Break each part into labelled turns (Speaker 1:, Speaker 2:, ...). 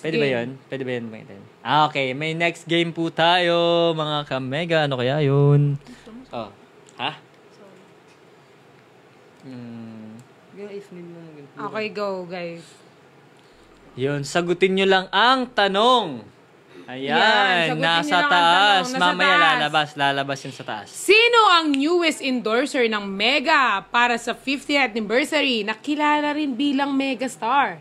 Speaker 1: Pwede ba yun? Pwede ba yun? Okay. May next game po tayo, mga ka-mega. Ano kaya yun? Oh. Ha?
Speaker 2: Okay, go, guys.
Speaker 1: Yun, sagutin nyo lang ang tanong. Ayan, nasa taas. Mamaya lalabas yun sa taas.
Speaker 2: Sino ang newest endorser ng Mega para sa 50th anniversary na kilala rin bilang megastar?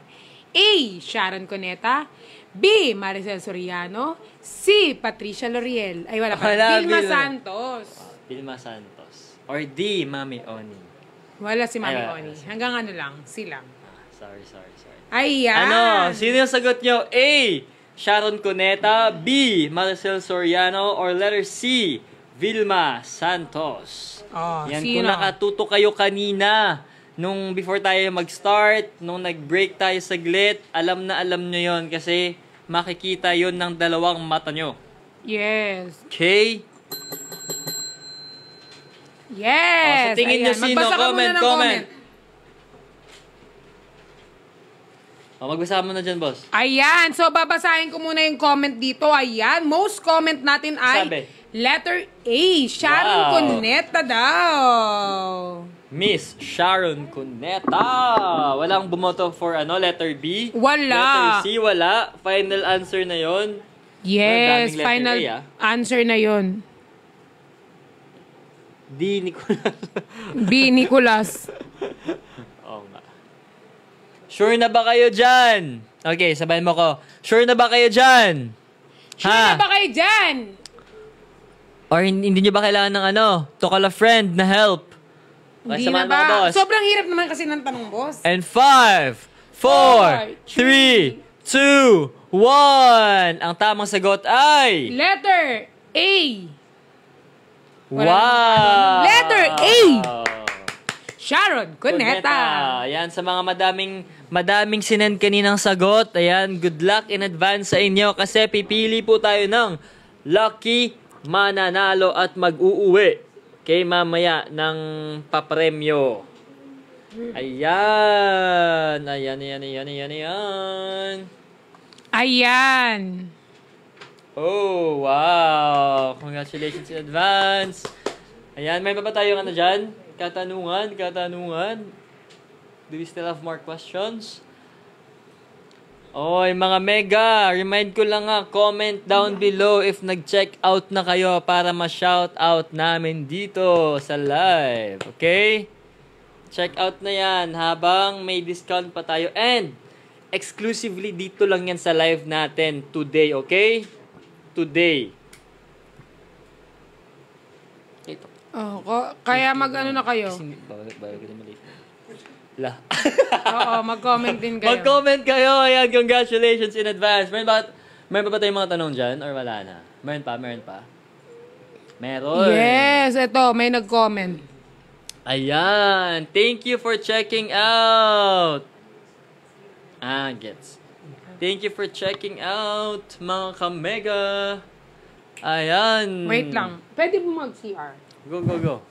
Speaker 2: A. Sharon Cuneta, B. Maricel Soriano, C. Patricia L'Oreal. Ay, wala pa. Vilma Santos.
Speaker 1: Vilma Santos. Or D. Mami Oni.
Speaker 2: Wala si Mami Oni. Hanggang ano lang, C lang.
Speaker 1: Sorry.
Speaker 2: Ayan.
Speaker 1: Ano? Sino yung sagot nyo? A. Sharon Cuneta, B. Maricel Soriano, or letter C. Vilma Santos. Yan,
Speaker 2: sino?
Speaker 1: kung nakatuto kayo kanina, nung before tayo mag-start, nung nag-break tayo saglit, alam na alam nyo yon kasi makikita yon ng dalawang mata nyo.
Speaker 2: Yes.
Speaker 1: Okay?
Speaker 2: Yes!
Speaker 1: Sa tingin nyo sino? Comment. Magbasa mo na dyan, boss.
Speaker 2: Ayan. So, babasahin ko muna yung comment dito. Ayan. Most comment natin ay
Speaker 1: Sabi?
Speaker 2: letter A. Sharon Cuneta daw.
Speaker 1: Miss Sharon Cuneta. Walang bumoto for letter B?
Speaker 2: Wala.
Speaker 1: Letter C, wala. Final answer na yon.
Speaker 2: Yes, final answer na yon.
Speaker 1: D. Nicolas.
Speaker 2: B. Nicolas.
Speaker 1: Oo nga. Sure na ba kayo dyan? Okay, sabahin mo ko. Sure na ba kayo dyan?
Speaker 2: Sure na ba kayo dyan?
Speaker 1: Or hindi nyo ba kailangan ng to call a friend na help?
Speaker 2: Hindi na ba? Sobrang hirap naman kasi ng tanong, boss.
Speaker 1: And 5, 4, 3, 2, 1. Ang tamang sagot ay...
Speaker 2: Letter A.
Speaker 1: Wow!
Speaker 2: Letter A. Sharon Cuneta.
Speaker 1: Ayan, sa mga madaming sinend kaninang sagot. Ayan, good luck in advance sa inyo kasi pipili po tayo ng lucky mananalo at mag-uuwi kay mamaya ng papremyo. Ayan.
Speaker 2: Ayan.
Speaker 1: Oh, wow. Congratulations in advance. Ayan, may pa ba tayong dyan? Katanungan. Do we still have more questions? Oy, mga mega, remind ko lang comment down below if nag-check out na kayo para ma-shout out namin dito sa live. Okay? Check out na yan habang may discount pa tayo. And, exclusively dito lang yan sa live natin today, okay? Today. Ito.
Speaker 2: Kaya mag-ano na kayo? Oo, mag-comment din kayo.
Speaker 1: Mag-comment kayo. Ayan, congratulations in advance. Meron pa ba tayong mga tanong dyan? Or wala na? Meron pa? Meron.
Speaker 2: Yes, ito. May nag-comment.
Speaker 1: Ayan. Thank you for checking out. Gets. Thank you for checking out, mga ka-mega. Ayan.
Speaker 2: Wait lang. Pwede mo mag-CR.
Speaker 1: Go.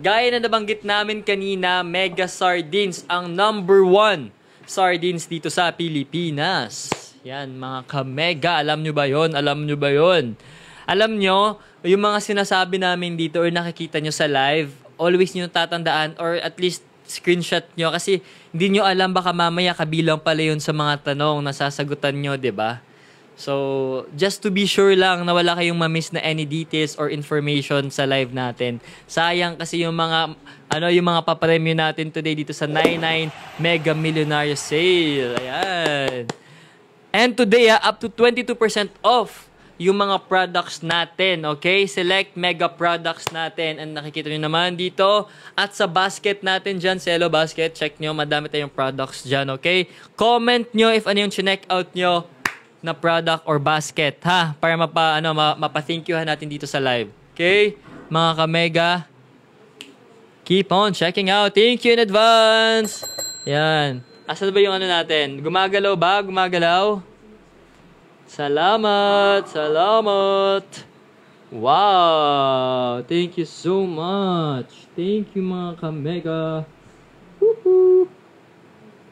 Speaker 1: Gaya na nabanggit namin kanina, Mega Sardines ang #1 sardines dito sa Pilipinas. Yan, mga ka-mega. Alam nyo ba yon? Alam nyo, yung mga sinasabi namin dito or nakikita nyo sa live, always nyo tatandaan or at least screenshot nyo kasi hindi nyo alam baka mamaya kabilang pala yun sa mga tanong na sasagutan nyo, 'di ba? So, just to be sure lang na wala kayong ma-miss na any details or information sa live natin. Sayang kasi yung mga papremyo natin today dito sa 99 Mega Millionaire Sale. Ayan. And today, up to 22% off yung mga products natin, okay? Select mega products natin. And nakikita nyo naman dito. At sa basket natin dyan, Hello Basket, check nyo, madami tayong products dyan, okay? Comment nyo if ano yung chinek out nyo na product or basket, ha? Para mapa-thank youhan natin dito sa live. Okay? Mga ka-mega, keep on checking out. Thank you in advance. Yan. Asan ba yung natin? Gumagalaw ba? Salamat. Wow. Thank you so much. Thank you, mga ka-mega. Woohoo.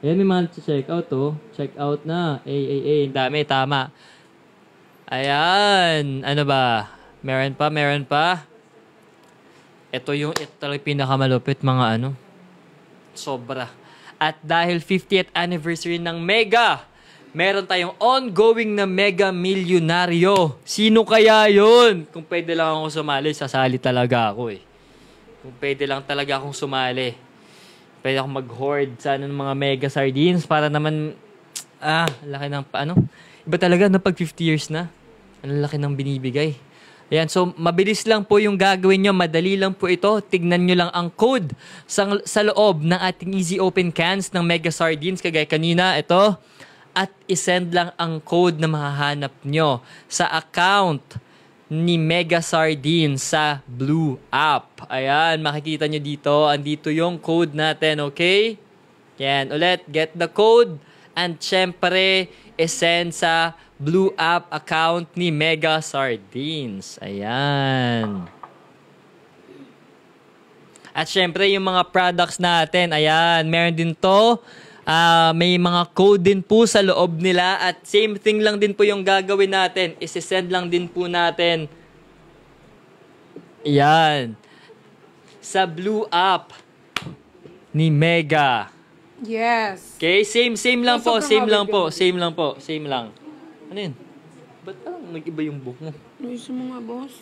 Speaker 1: Ayan, may mga check out, oh. Check out na. Ang dami, tama. Ayan. Ano ba? Meron pa. Ito talagang pinakamalupit, mga ano. Sobra. At dahil 50th anniversary ng Mega, meron tayong ongoing na Mega Milyonaryo. Sino kaya yun? Kung pwede lang akong sumali, sasali talaga ako eh. Kung pwede lang talaga akong sumali. Pwede akong mag-hoard sana ng mga Mega Sardines para naman, laki ng paano. Iba talaga na pag 50 years na. Ang laki ng binibigay. Ayan, so mabilis lang po yung gagawin nyo. Madali lang po ito. Tignan nyo lang ang code sa loob ng ating Easy Open Cans ng Mega Sardines. Kagaya kanina, ito. At isend lang ang code na mahahanap nyo sa account ni Mega Sardines sa Blue App. Ayan, makikita nyo dito. Andito yung code natin, okay? Yan, ulit, get the code. And syempre, isend sa Blue App account ni Mega Sardines. Ayan. At syempre, yung mga products natin, ayan, meron din to. May mga code din po sa loob nila at same thing lang din po yung gagawin natin. Isisend lang din po natin. Yan. Sa Blue App ni Mega.
Speaker 2: Yes.
Speaker 1: Okay, same lang po,
Speaker 2: Sobrang
Speaker 1: same lang. Ano yun? Ba't parang nag-iba yung book mo?
Speaker 2: Ayos mo nga, boss.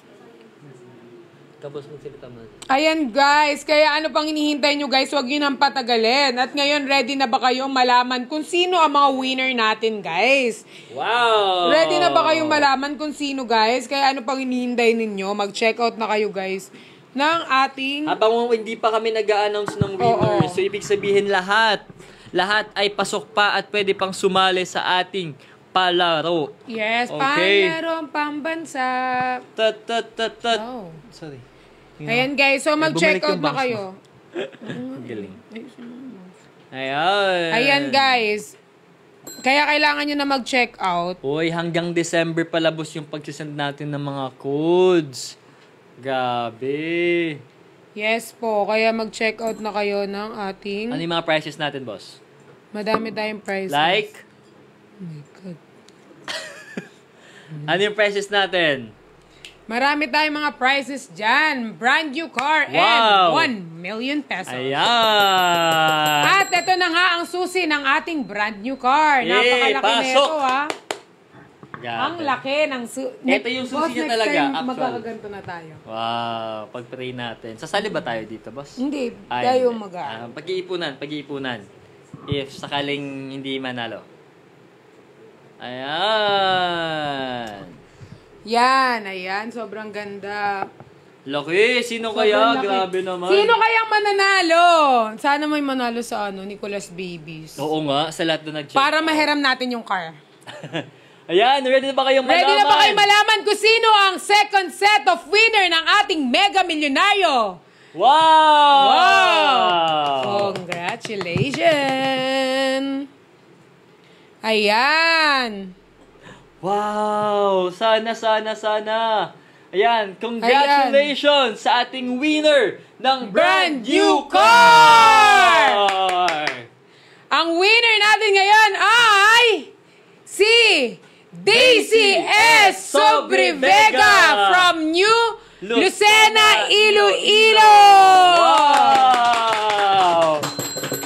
Speaker 1: Tapos magsalita mo.
Speaker 2: Ayan guys, kaya ano pang hinihintay nyo guys, huwag nyo nang patagalin. At ngayon, ready na ba kayo malaman kung sino ang mga winner natin guys?
Speaker 1: Wow!
Speaker 2: Ready na ba kayo malaman kung sino guys? Kaya ano pang hinihintay ninyo? Mag-check out na kayo guys ng ating...
Speaker 1: Habang hindi pa kami nag-a-announce ng winner, so ibig sabihin lahat ay pasok pa at pwede pang sumali sa ating palaro.
Speaker 2: Yes,
Speaker 1: okay.
Speaker 2: Palaro ang pambansa.
Speaker 1: Oh. Sorry.
Speaker 2: Ayan guys, so mag-check out na kayo.
Speaker 1: Galing. Ayan.
Speaker 2: Ayan guys. Kaya kailangan nyo na mag-check out.
Speaker 1: Uy, hanggang December palabos yung pagsisend natin ng mga codes. Gabi.
Speaker 2: Yes po, kaya mag-check out na kayo ng ating...
Speaker 1: Ano yung mga prices natin, boss?
Speaker 2: Madami tayong prices.
Speaker 1: Like?
Speaker 2: Oh my God.
Speaker 1: Ano yung prices natin?
Speaker 2: Marami tayong mga prizes dyan. Brand new car
Speaker 1: Wow.
Speaker 2: and 1 million pesos.
Speaker 1: Ayan.
Speaker 2: At ito na nga ang susi ng ating brand new car.
Speaker 1: Yay,
Speaker 2: Napakalaki na
Speaker 1: pasok.
Speaker 2: ito ha.
Speaker 1: Gabi.
Speaker 2: Ang laki ng susi.
Speaker 1: Ito yung susi niya talaga,
Speaker 2: Next time,
Speaker 1: actual.
Speaker 2: magkakaganto na tayo.
Speaker 1: Wow, pag-pray natin. Sasali ba tayo dito, boss?
Speaker 2: Hindi,
Speaker 1: Ay,
Speaker 2: tayo
Speaker 1: hindi. Pag-iipunan. If sakaling hindi manalo. Ayan.
Speaker 2: Ayan. Sobrang ganda.
Speaker 1: Laki, sino
Speaker 2: Sobrang
Speaker 1: kaya?
Speaker 2: laki.
Speaker 1: Grabe naman.
Speaker 2: Sino kayang mananalo? Sana may manalo sa Nicolas Babies.
Speaker 1: Oo nga, sa lahat na nag-check.
Speaker 2: Para mahiram natin yung car.
Speaker 1: Ayan, ready na ba kayong malaman?
Speaker 2: Ready na ba kayo malaman kung sino ang second set of winner ng ating Mega Milyonaryo?
Speaker 1: Wow!
Speaker 2: Congratulations! Ayan!
Speaker 1: Wow! Sana. Ayan, congratulations sa ating winner ng brand new car!
Speaker 2: Ang winner natin ngayon ay si Daisy S. Sobrevega from New Lucena, Iloilo!
Speaker 1: Wow!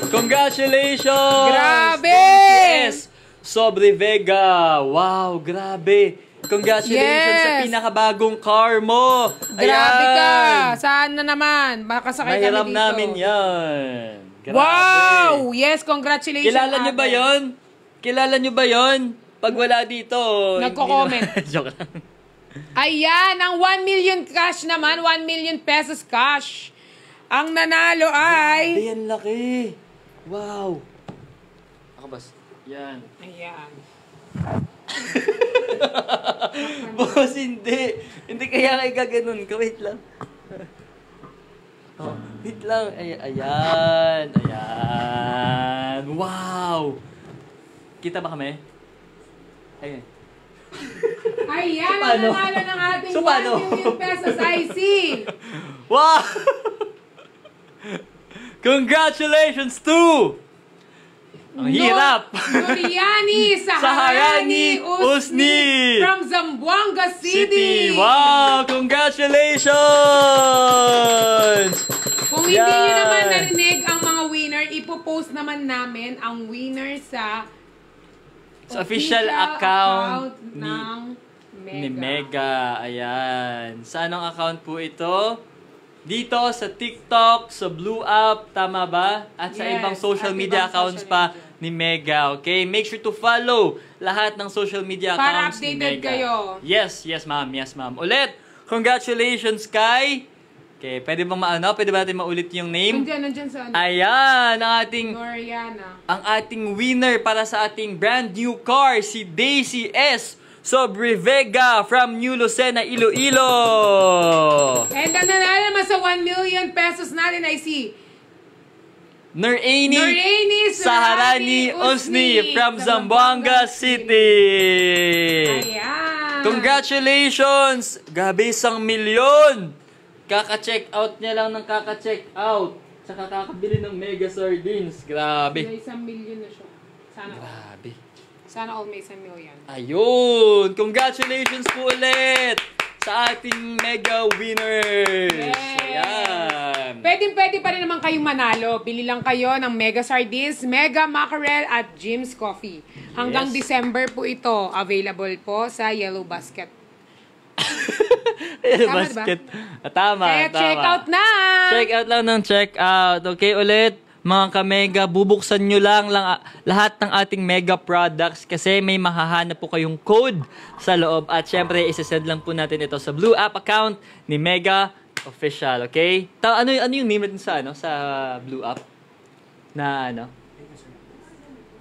Speaker 1: Congratulations!
Speaker 2: Grabe!
Speaker 1: Yes! Sobrevega! Wow, grabe! Congratulations
Speaker 2: Yes!
Speaker 1: sa pinakabagong car mo!
Speaker 2: Grabe
Speaker 1: Ayan!
Speaker 2: ka! Saan na naman? Makasakay kami
Speaker 1: Mahiram
Speaker 2: dito.
Speaker 1: namin yan. Grabe!
Speaker 2: Wow! Yes, congratulations.
Speaker 1: Kilala nyo ba
Speaker 2: ate.
Speaker 1: yon? Kilala nyo ba yon? Pag wala dito,
Speaker 2: Nagko-comment.
Speaker 1: hindi na- Joke lang.
Speaker 2: Ayan, ang 1 million cash naman, 1 million pesos cash. Ang nanalo ay...
Speaker 1: Ayan, laki. Wow. Ako, boss. Yan.
Speaker 2: Ayan.
Speaker 1: Boss, hindi. Hindi kaya kayo gaganon ka. Wait lang. Oh, wait lang. Ayan. Wow. Kita ba kami? Ayan.
Speaker 2: Ayan,
Speaker 1: So,
Speaker 2: ang
Speaker 1: paano?
Speaker 2: nanalo ng ating
Speaker 1: So,
Speaker 2: 1
Speaker 1: paano?
Speaker 2: million pesos IC.
Speaker 1: Wow! Congratulations to Ang hirap!
Speaker 2: Nuriani Saharani Usni from Zamboanga City.
Speaker 1: Wow! Congratulations!
Speaker 2: Kung hindi nyo naman narinig ang mga winner, ipopost naman namin ang winner sa
Speaker 1: official account
Speaker 2: ng Mega.
Speaker 1: ni Mega. Ayan. Sa anong account po ito? Dito sa TikTok, sa Blue App, tama ba? At sa
Speaker 2: Yes,
Speaker 1: ibang social
Speaker 2: at
Speaker 1: media
Speaker 2: ibang
Speaker 1: accounts
Speaker 2: social
Speaker 1: pa ni Mega. Okay? Make sure to follow lahat ng social media
Speaker 2: Para
Speaker 1: accounts ni
Speaker 2: updated
Speaker 1: Mega.
Speaker 2: kayo.
Speaker 1: Yes, ma'am. Yes, ma'am. Ulit, congratulations kay... Okay, pwede bang pwede ba natin maulit yung name?
Speaker 2: Nandyan sa ano?
Speaker 1: Ayan, ang ating winner para sa ating brand new car, si Daisy S. Sobrevega from New Lucena, Iloilo.
Speaker 2: And ang nanalo naman sa 1 million pesos natin ay si
Speaker 1: Nuraini Saharani Usni from Zamboanga City.
Speaker 2: Ayan.
Speaker 1: Congratulations! Gabi, 1 milyon! Kaka-check out niya lang ng kaka-check out. Tsaka kakabili ng Mega Sardines. Grabe.
Speaker 2: May 1 million na siya. Sana all.
Speaker 1: Grabe.
Speaker 2: Sana all may 1 million.
Speaker 1: Ayun! Congratulations po ulit sa ating Mega winners!
Speaker 2: Yes.
Speaker 1: Ayan!
Speaker 2: Pwede pa rin naman kayong manalo. Bili lang kayo ng Mega Sardines, Mega Mackerel at Jim's Coffee. Hanggang
Speaker 1: Yes.
Speaker 2: December po ito. Available po sa Yellow Basket.
Speaker 1: Tama,
Speaker 2: Tama
Speaker 1: basket. Tama,
Speaker 2: Kaya
Speaker 1: tama.
Speaker 2: check out na!
Speaker 1: Check out lang ng check out. Okay, ulit, mga ka-Mega, bubuksan nyo lang lahat ng ating Mega products kasi may mahahanap po kayong code sa loob. At syempre, isasend lang po natin ito sa Blue App account ni Mega Official. Okay? Ano yung name natin sa Blue App? Na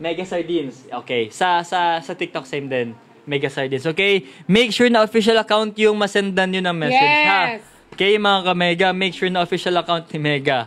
Speaker 1: Mega Sardines. Okay. Sa TikTok, same din. Mega Sardines. Okay? Make sure na official account yung masendan nyo ng message, ha?
Speaker 2: Yes!
Speaker 1: Okay, mga ka-Mega, make sure na official account ni Mega.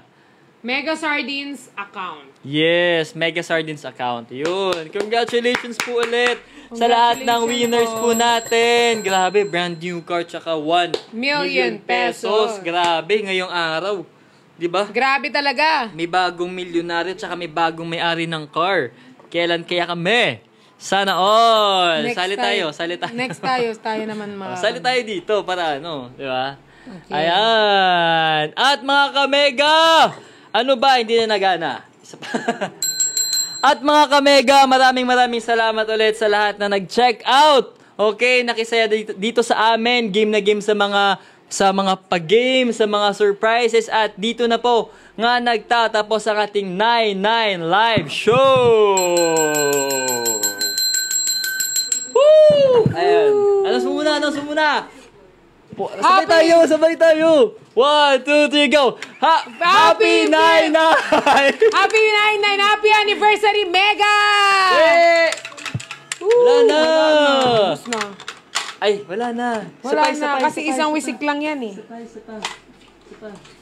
Speaker 2: Mega Sardines account.
Speaker 1: Yes, Mega Sardines account. Yun. Congratulations po ulit sa lahat ng winners po natin. Grabe, brand new car tsaka 1 million pesos. Grabe, ngayong araw. Diba?
Speaker 2: Grabe talaga.
Speaker 1: May bagong milyonaryo tsaka may bagong may-ari ng car. Kailan kaya kami? Sana all! Sali tayo.
Speaker 2: Next tayo naman mga...
Speaker 1: Sali tayo dito para di ba?
Speaker 2: Okay.
Speaker 1: Ayan! At mga ka-Mega! Ano ba? Hindi na nagana. Isa pa. At mga ka-Mega, maraming salamat ulit sa lahat na nag-check out. Okay, nakisaya dito sa amin. Game na game sa mga pag-game, sa mga surprises. At dito na po nga nagtatapos ang ating 9-9 live show. Woo! Ayan. Ano muna? Sabay tayo. 1, 2, 3, go! Happy 9-9!
Speaker 2: Happy 9-9! Happy anniversary, Mega!
Speaker 1: Eh! Wala na!
Speaker 2: Tapos na.
Speaker 1: Ay, wala na.
Speaker 2: Wala na, kasi isang wisik lang yan eh.
Speaker 1: Sapay.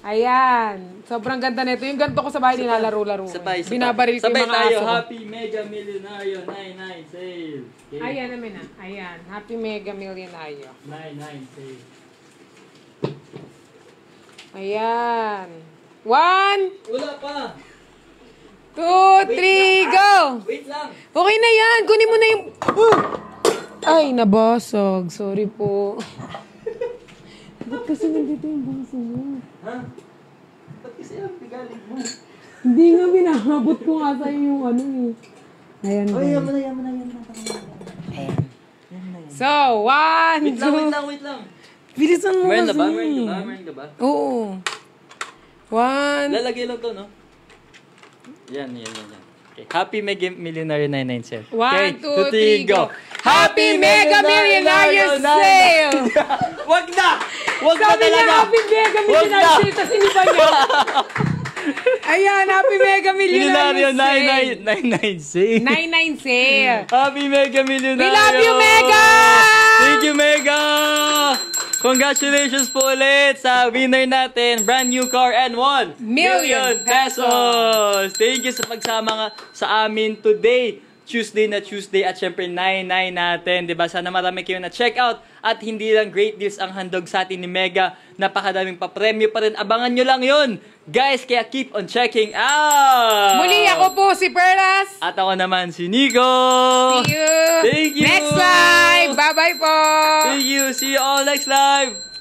Speaker 2: Ayan. Sobrang ganda nito. Yung ganito ko sa bahay, nilalaro-laro.
Speaker 1: Sabay.
Speaker 2: Binabaril ko yung
Speaker 1: Sabay
Speaker 2: mga
Speaker 1: tayo.
Speaker 2: aso.
Speaker 1: Happy Mega Millionario 99 sale. Okay.
Speaker 2: Ayan naman na. Ayan. Happy Mega Millionario.
Speaker 1: 99 sale.
Speaker 2: Ayan. 1,
Speaker 1: Wala pa.
Speaker 2: 2, 3, go!
Speaker 1: Wait lang.
Speaker 2: Okay na yan. Kunin mo na yung... Ay, nabasag. Sorry po. Ba't kasi nandito yung baso mo?
Speaker 1: Ha? Ba't kasi ang pigaling mo?
Speaker 2: Hindi nga, binahabot ko nga sa'yo yung eh. Ayan.
Speaker 1: Yaman na.
Speaker 2: Ayan. So, 1, 2...
Speaker 1: Wait lang.
Speaker 2: Bilisan mo
Speaker 1: Meron
Speaker 2: kasi.
Speaker 1: Meron ka ba?
Speaker 2: Oo. 1...
Speaker 1: Lalagay lang to, no? Yan. Okay. Happy Mega Millionaire 99 sale.
Speaker 2: 1,
Speaker 1: Okay,
Speaker 2: 2, 3, go! Happy Mega Millionaire Sale!
Speaker 1: Wag na
Speaker 2: Sabi
Speaker 1: talaga!
Speaker 2: niya, Happy Mega Millionaire Sale, tapos iniba niya. Ayan, Happy Mega Millionaire Sale.
Speaker 1: 99 sale.
Speaker 2: 99 Sale.
Speaker 1: Happy Mega Millionaire.
Speaker 2: We love you, Mega!
Speaker 1: Thank you, Mega! Congratulations po ulit sa winner natin. Brand new car and 1
Speaker 2: million
Speaker 1: pesos. Thank you sa pagsama sa amin today Tuesday na Tuesday at syempre 9-9 natin, 'di ba? Sana marami kayo na check out at hindi lang great deals ang handog sa atin ni Mega. Napakadaming pa-premyo pa rin. Abangan nyo lang 'yun. Guys, kaya keep on checking out.
Speaker 2: Muli ako po si Perlas.
Speaker 1: At ako naman si Nico.
Speaker 2: See you.
Speaker 1: Thank you.
Speaker 2: Next live. Bye-bye po.
Speaker 1: Thank you. See you all next live.